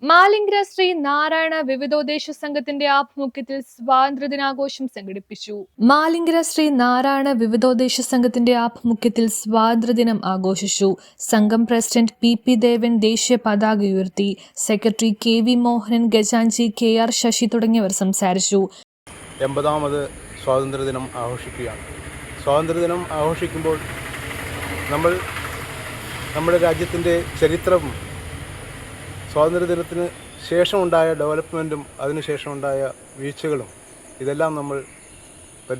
മാലിങ്കര ശ്രീ നാരായണ വിവിധോദ്ദേശ സംഘത്തിന്റെ ആഭിമുഖ്യത്തിൽ സ്വാതന്ത്ര്യദിനാഘോഷം സംഘടിപ്പിച്ചു. മാലിങ്കര ശ്രീ നാരായണ വിവിധോദ്ദേശ സംഘത്തിന്റെ ആഭിമുഖ്യത്തിൽ സ്വാതന്ത്ര്യദിനം ആഘോഷിച്ചു. സംഘം പ്രസിഡന്റ് പി ദേവൻ ദേശീയ പതാക ഉയർത്തി. Secretary KV Mohanan, Gajanji, KR Sasi തുടങ്ങിയവർ സംസാരിച്ചു. 80ാമത് സ്വാതന്ത്ര്യദിനം ആഘോഷിക്കുകയാണ്. സ്വാതന്ത്ര്യദിനം ആഘോഷിക്കുമ്പോൾ നമ്മൾ നമ്മുടെ രാജ്യത്തിൻ്റെ ചരിത്രവും സ്വാതന്ത്ര്യദിനത്തിന് ശേഷമുണ്ടായ ഡെവലപ്മെൻറ്റും അതിനുശേഷമുണ്ടായ വീഴ്ചകളും ഇതെല്ലാം നമ്മൾ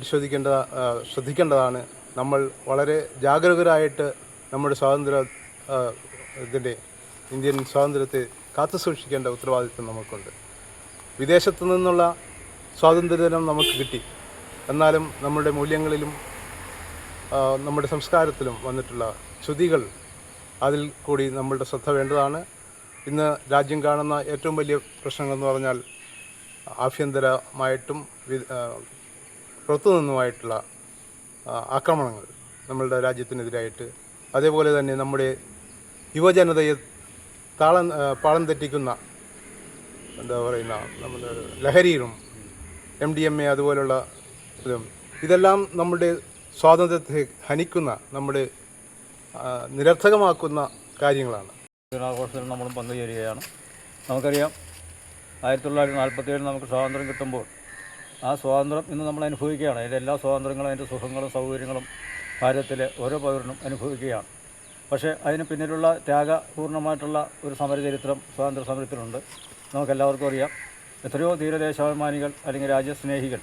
ശ്രദ്ധിക്കേണ്ടതാണ്. നമ്മൾ വളരെ ജാഗരൂകരായിട്ട് നമ്മുടെ ഇന്ത്യൻ സ്വാതന്ത്ര്യത്തെ കാത്തുസൂക്ഷിക്കേണ്ട ഉത്തരവാദിത്വം നമുക്കുണ്ട്. വിദേശത്തു നിന്നുള്ള സ്വാതന്ത്ര്യദിനം നമുക്ക് കിട്ടി, എന്നാലും നമ്മുടെ മൂല്യങ്ങളിലും നമ്മുടെ സംസ്കാരത്തിലും വന്നിട്ടുള്ള ച്യുതികൾ അതിൽ കൂടി നമ്മളുടെ ശ്രദ്ധ വേണ്ടതാണ്. ഇന്ന് രാജ്യം കാണുന്ന ഏറ്റവും വലിയ പ്രശ്നങ്ങളെന്ന് പറഞ്ഞാൽ ആഭ്യന്തരമായിട്ടും പുറത്തുനിന്നുമായിട്ടുള്ള ആക്രമണങ്ങൾ നമ്മളുടെ രാജ്യത്തിനെതിരായിട്ട്, അതേപോലെ തന്നെ നമ്മുടെ യുവജനതയെ പാളം തെറ്റിക്കുന്ന നമ്മുടെ ലഹരിയും MDMA അതുപോലുള്ള ഇതെല്ലാം നമ്മുടെ സ്വാതന്ത്ര്യത്തെ ഹനിക്കുന്ന, നമ്മുടെ നിരർത്ഥകമാക്കുന്ന കാര്യങ്ങളാണ്. ദിനാഘോഷത്തിൽ നമ്മളും പങ്കുചേരുകയാണ്. നമുക്കറിയാം 1947 നമുക്ക് സ്വാതന്ത്ര്യം കിട്ടുമ്പോൾ ആ സ്വാതന്ത്ര്യം ഇന്ന് നമ്മൾ അനുഭവിക്കുകയാണ്. അതിൻ്റെ എല്ലാ സ്വാതന്ത്ര്യങ്ങളും അതിൻ്റെ സുഖങ്ങളും സൗകര്യങ്ങളും ഭാരതത്തിലെ ഓരോ പൗരനും അനുഭവിക്കുകയാണ്. പക്ഷേ അതിന് പിന്നിലുള്ള ത്യാഗപൂർണ്ണമായിട്ടുള്ള ഒരു സമരചരിത്രം സ്വാതന്ത്ര്യ സമരത്തിലുണ്ട്. നമുക്കെല്ലാവർക്കും അറിയാം. എത്രയോ ധീരദേശാഭിമാനികൾ അല്ലെങ്കിൽ രാജ്യസ്നേഹികൾ,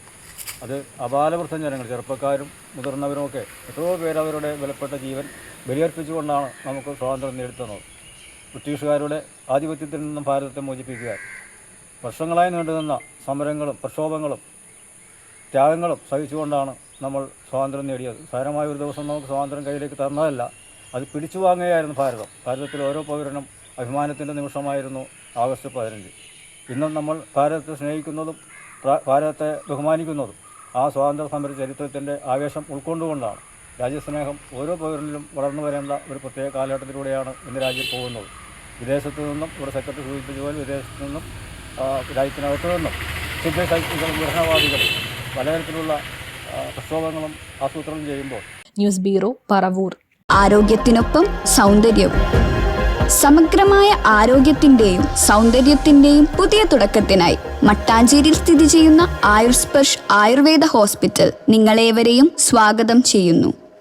അത് അപാലവൃദ്ധം ജനങ്ങൾ, ചെറുപ്പക്കാരും മുതിർന്നവരുമൊക്കെ എത്രയോ പേര് അവരുടെ വിലപ്പെട്ട ജീവൻ ബലിയർപ്പിച്ചുകൊണ്ടാണ് നമുക്ക് സ്വാതന്ത്ര്യം നേടിത്തന്നത്. ബ്രിട്ടീഷുകാരുടെ ആധിപത്യത്തിൽ നിന്നും ഭാരതത്തെ മോചിപ്പിക്കുക. വർഷങ്ങളായി നീണ്ടുനിന്ന സമരങ്ങളും പ്രക്ഷോഭങ്ങളും ത്യാഗങ്ങളും സഹിച്ചുകൊണ്ടാണ് നമ്മൾ സ്വാതന്ത്ര്യം നേടിയത്. സാരമായ ഒരു ദിവസം നമുക്ക് സ്വാതന്ത്ര്യം കയ്യിലേക്ക് തന്നതല്ല, അത് പിടിച്ചു വാങ്ങുകയായിരുന്നു ഭാരതം. ഭാരതത്തിലെ ഓരോ പൗരനും അഭിമാനത്തിൻ്റെ നിമിഷമായിരുന്നു ആഗസ്റ്റ് 15. ഇന്നും നമ്മൾ ഭാരതത്തെ സ്നേഹിക്കുന്നതും ഭാരതത്തെ ബഹുമാനിക്കുന്നതും ആ സ്വാതന്ത്ര്യ സമര ചരിത്രത്തിൻ്റെ ആവേശം ഉൾക്കൊണ്ടുകൊണ്ടാണ്. രാജ്യസ്നേഹം ഓരോ പൗരനിലും വളർന്നു വരേണ്ട ഒരു പ്രത്യേക കാലഘട്ടത്തിലൂടെയാണ് ഇന്ന് രാജ്യം പോകുന്നത്. വിദേശത്തു നിന്നും, ഇവിടെ സെക്രട്ടറി സൂചിപ്പിച്ച പോലെ വിദേശത്തു നിന്നും രാജ്യത്തിനകത്തു നിന്നും ശുദ്ധശക്തികളും വിഘടനവാദികളും പലതരത്തിലുള്ള പ്രക്ഷോഭങ്ങളും ആസൂത്രണം ചെയ്യുമ്പോൾ. News bureau, Paravur. ആരോഗ്യത്തിനൊപ്പം സൗന്ദര്യവും. സമഗ്രമായ ആരോഗ്യത്തിന്റെയും സൗന്ദര്യത്തിന്റെയും പുതിയ തുടക്കത്തിനായി മട്ടാഞ്ചേരിയിൽ സ്ഥിതി ചെയ്യുന്ന ആയുർസ്പർശ് ആയുർവേദ ഹോസ്പിറ്റൽ നിങ്ങളേവരെയും സ്വാഗതം ചെയ്യുന്നു.